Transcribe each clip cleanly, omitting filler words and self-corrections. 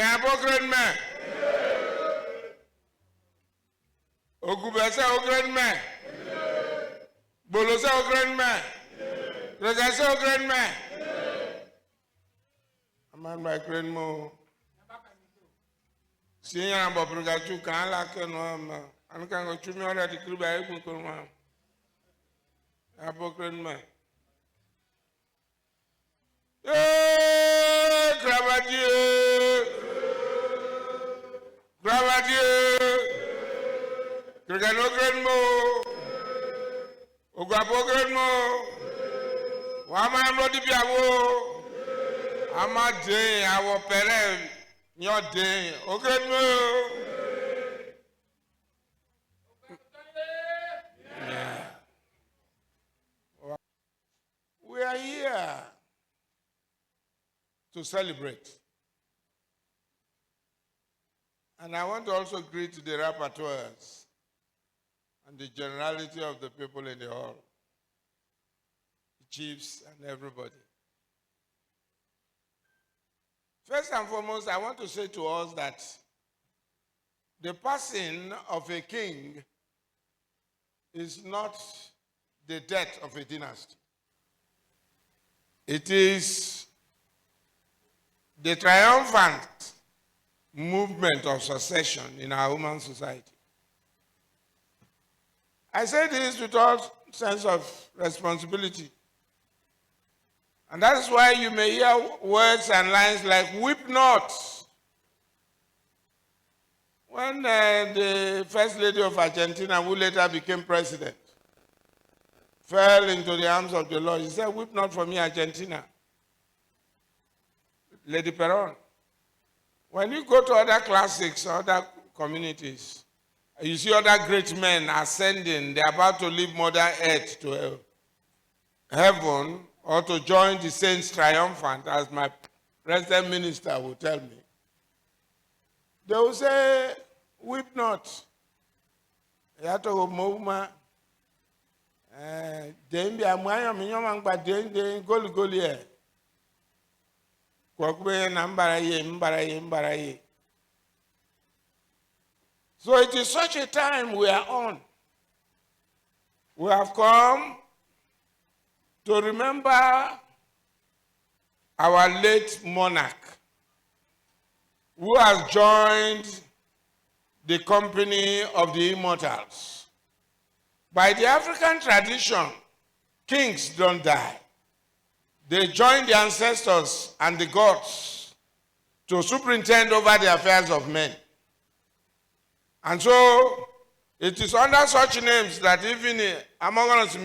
Abogrenme. Ogubese ogrenme. Bolose ogrenme. Regase ogrenme. Aman by grenmo. Siya ba progachu kan la ke no ma. An kan go chumi ora di kriba e kun ko ma. Abogrenme. Gravadieu. Gravadieu. Gregano Grenmo. Ogabo Grenmo. Wama Rodi Biawo. Amade, our parent, your day. Ogrenmo. We are here to celebrate. And I want to also greet the rapporteurs and the generality of the people in the hall, the chiefs and everybody. First and foremost, I want to say to us that the passing of a king is not the death of a dynasty. It is the triumphant movement of succession in our human society. I say this with all sense of responsibility. And that is why you may hear words and lines like, weep not. When the First Lady of Argentina, who later became president, fell into the arms of the Lord, he said, weep not for me, Argentina. Lady Perón. When you go to other classics, other communities, you see other great men ascending, they're about to leave Mother Earth to heaven or to join the saints triumphant, as my resident minister will tell me. They will say, weep not. So it is such a time we are on. We have come to remember our late monarch, who has joined the company of the immortals. By the African tradition, kings don't die. They join the ancestors and the gods to superintend over the affairs of men. And so, it is under such names that even among us,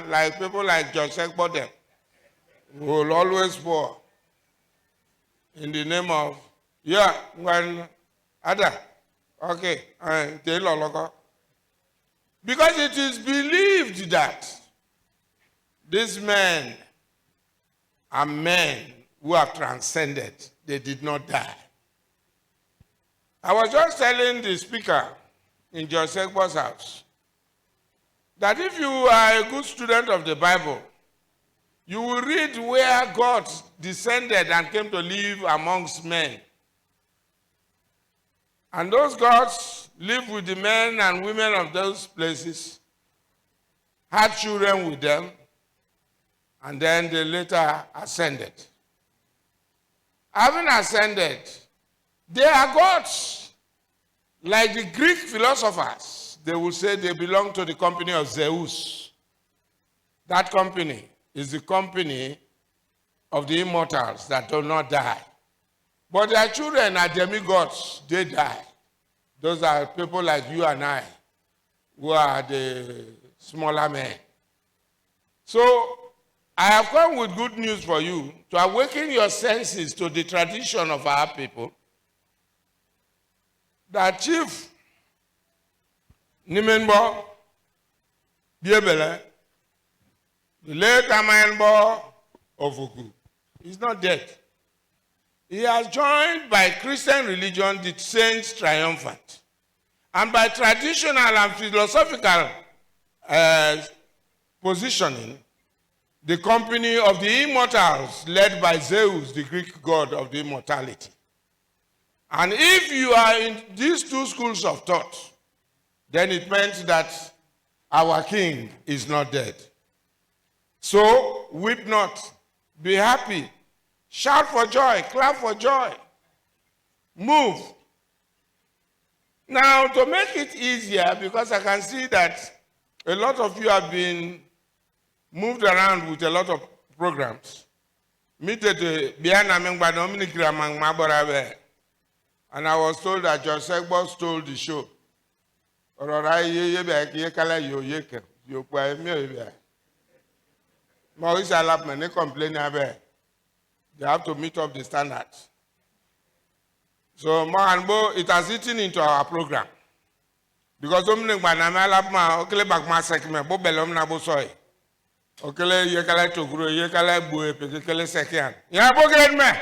like people like Joseph Bodem, will always pour in the name of, when Ada, okay, because it is believed that these men are men who have transcended, they did not die. I was just telling the speaker in Joseph Bo's house that if you are a good student of the Bible, you will read where God descended and came to live amongst men. And those gods lived with the men and women of those places, had children with them, and then they later ascended. Having ascended, they are gods. Like the Greek philosophers, they will say they belong to the company of Zeus. That company is the company of the immortals that do not die. But their children are demigods, they die. Those are people like you and I, who are the smaller men. So, I have come with good news for you to awaken your senses to the tradition of our people. That Chief NIMENIBO, IBIEBELE, the late AMANYANABO of Oku, is not dead. He has joined by Christian religion the saints triumphant, and by traditional and philosophical positioning, the company of the immortals led by Zeus, the Greek god of the immortality. And if you are in these two schools of thought, then it meant that our king is not dead. So weep not, be happy, shout for joy, clap for joy, move. Now, to make it easier, because I can see that a lot of you have been moved around with a lot of programs. And I was told that John Segbo stole the show. Maurice Alapman, they complain about. They have to meet up the standards. So, it has eaten into our program. Because Dominic Banama Alapma, Okele Bagma Sekme, Bobelom Nabosoy. Okele Yekala Togro, Yekala Bue, Pekele Sekian. Yabogen.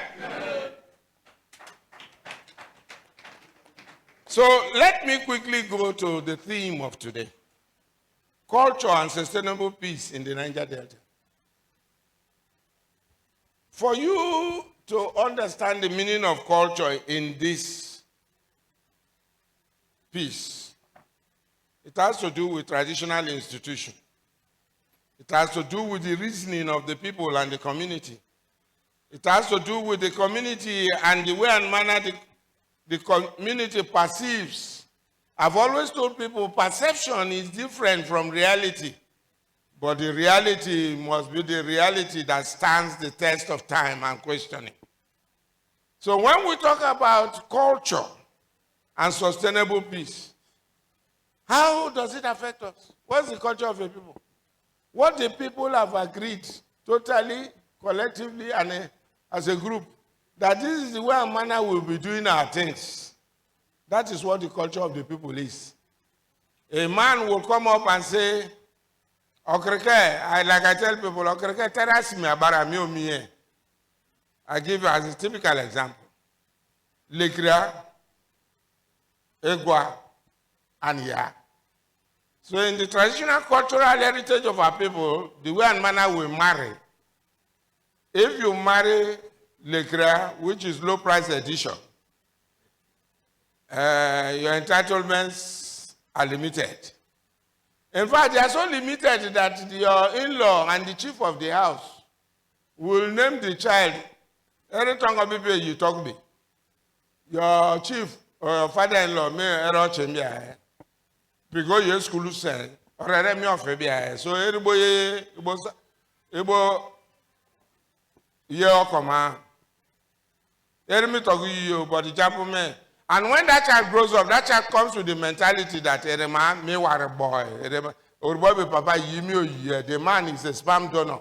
So let me quickly go to the theme of today. Culture and sustainable peace in the Niger Delta. For you to understand the meaning of culture in this piece, it has to do with traditional institution. It has to do with the reasoning of the people and the community. It has to do with the community and the way and manner the community perceives. I've always told people perception is different from reality, but the reality must be the reality that stands the test of time and questioning. So when we talk about culture and sustainable peace, how does it affect us? What's the culture of a people? What the people have agreed totally, collectively, and as a group, that this is the way and manner we'll be doing our things. That is what the culture of the people is. A man will come up and say, like I tell people, terrace me abara mi omiye. I give you as a typical example. Lekria, Egwa, and Ya. So in the traditional cultural heritage of our people, the way and manner we marry, if you marry Lekria, which is low price edition, your entitlements are limited. In fact, they are so limited that your in-law and the chief of the house will name the child. Every time of people you talk me, your chief or your father-in-law may error change because your school say or me of so everybody ye command. Enemy talk you, but the gentleman. And when that child grows up, that child comes with the mentality that a man may want a boy. Or boy, papa, the man is a sperm donor.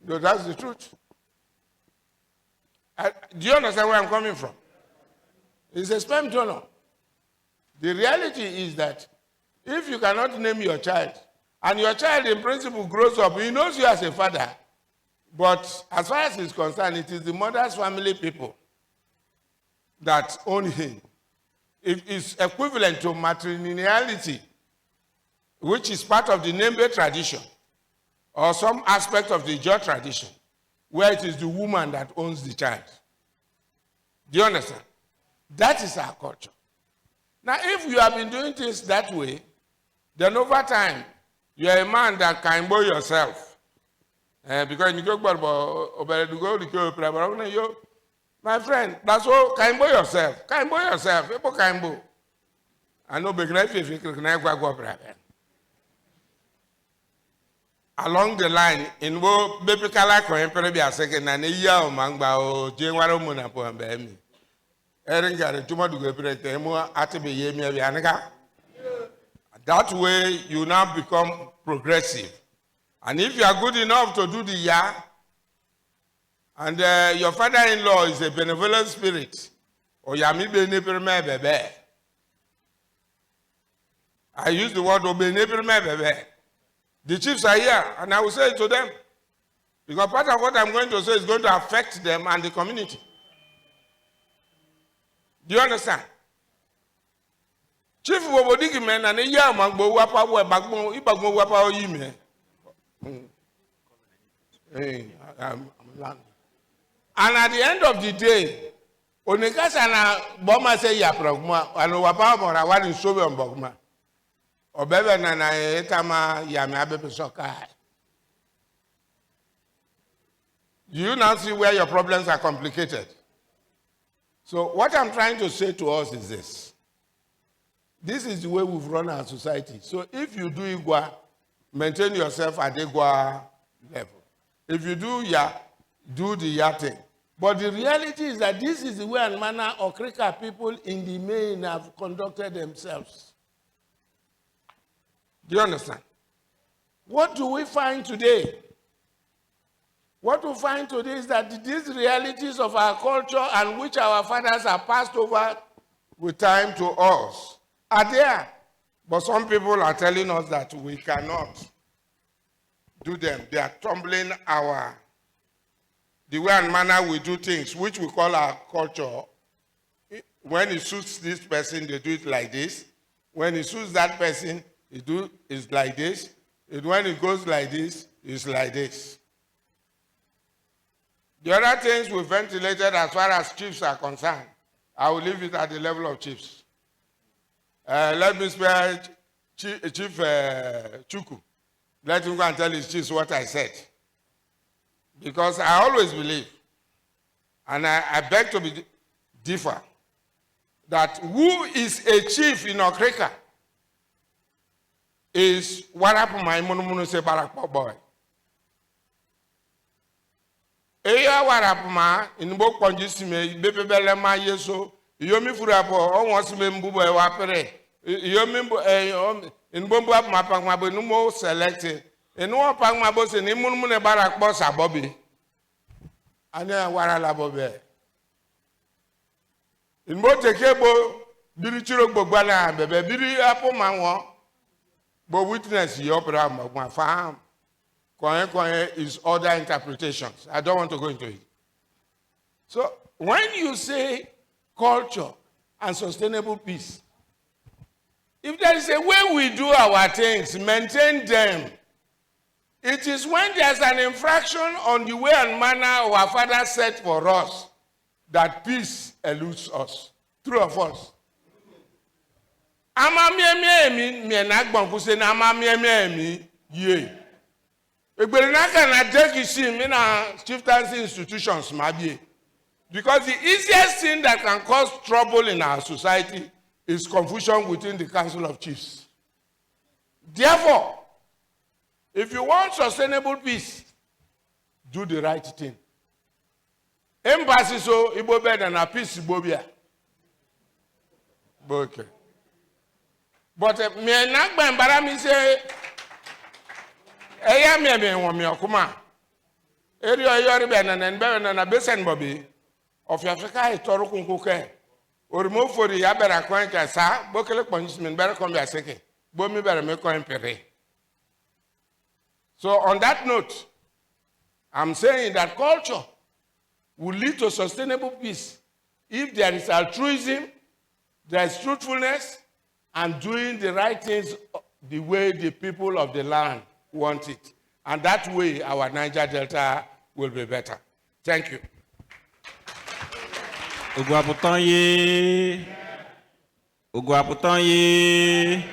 No, that's the truth. Do you understand where I'm coming from? It's a sperm donor. The reality is that if you cannot name your child, and your child in principle grows up, he knows you as a father, but as far as he's concerned, it is the mother's family people that own him. It is equivalent to matrilineality, which is part of the Nembe tradition, or some aspect of the Ijaw tradition, where it is the woman that owns the child. Do you understand? That is our culture. Now, if you have been doing things that way, then over time, you are a man that can bow yourself. Because you go, my friend, that's all. Can bow yourself. Can bow yourself. People can bow. I know if you can go. Along the line, in wo baby kala ko empere bi aseke na ne ya o mangba o jenwaro mu na po mba mi. Erin gare tuma du gepre te mu atebe ye mi abi anaka. That way you now become progressive. And if you are good enough to do the ya, and your father-in-law is a benevolent spirit, or yami benepirme bebe. I use the word obenepirme bebe. The chiefs are here, and I will say it to them. Because part of what I'm going to say is going to affect them and the community. Do you understand? Chief Wobodiki men and a young man go wapa bagmo, ibagmo wapa yime. And at the end of the day, Onikasa na boma say ya progma anu wapa mora wani sobe mbogma. Obebe na etama ya me abebe soka. Do you now see where your problems are complicated? So what I'm trying to say to us is this. This is the way we've run our society. So if you do Igwa, maintain yourself at Igwa level. If you do Ya, do the Ya thing. But the reality is that this is the way and manner Okrika people in the main have conducted themselves. Do you understand? What do we find today? What we find today is that these realities of our culture and which our fathers have passed over with time to us are there. But some people are telling us that we cannot do them. They are tumbling the way and manner we do things, which we call our culture. When it suits this person, they do it like this. When it suits that person, it's like this. And when it goes like this, it's like this. The other things we ventilated as far as chiefs are concerned, I will leave it at the level of chiefs. Let me spare Chief Chuku. Let him go and tell his chiefs what I said. Because I always believe, and I beg to differ, that who is a chief in Okrika is Warapuma Imunumunu se Barakpo boy. Eya Warapuma in Bok Ponjisime, Bebele Ma Yeso, Yomi Furapo, almost Mbubo Wapere, Yomi in Bombo Mapangmabo, Numo selected. And no Pangmabos and Imunumune Barakbos are Bobby. And then Warala Bobe. In Motekebo, Birichiro Bogana, Bebe, Biri Apple Manwa, but witness the opera of my farm. Koye is other interpretations. I don't want to go into it. So when you say culture and sustainable peace, if there is a way we do our things, maintain them. It is when there's an infraction on the way and manner our father set for us that peace eludes us. True or false? Institutions, because the easiest thing that can cause trouble in our society is confusion within the Council of Chiefs. Therefore, if you want sustainable peace, do the right thing. Embassy so Ibo better than a peace Ibobia. Okay. But me nakba embarami say eya me won me okuma. Eri oyori be na besen bobi of Africa itoru kunkuke. Orimo fori ya bera kwan ka sa bokele punishment bera kon bia seke. Bo mi bera me kon pere. So on that note, I'm saying that culture will lead to sustainable peace if there is altruism, there is truthfulness, and doing the right things the way the people of the land want it. And that way, our Niger Delta will be better. Thank you. Ogwaputonye.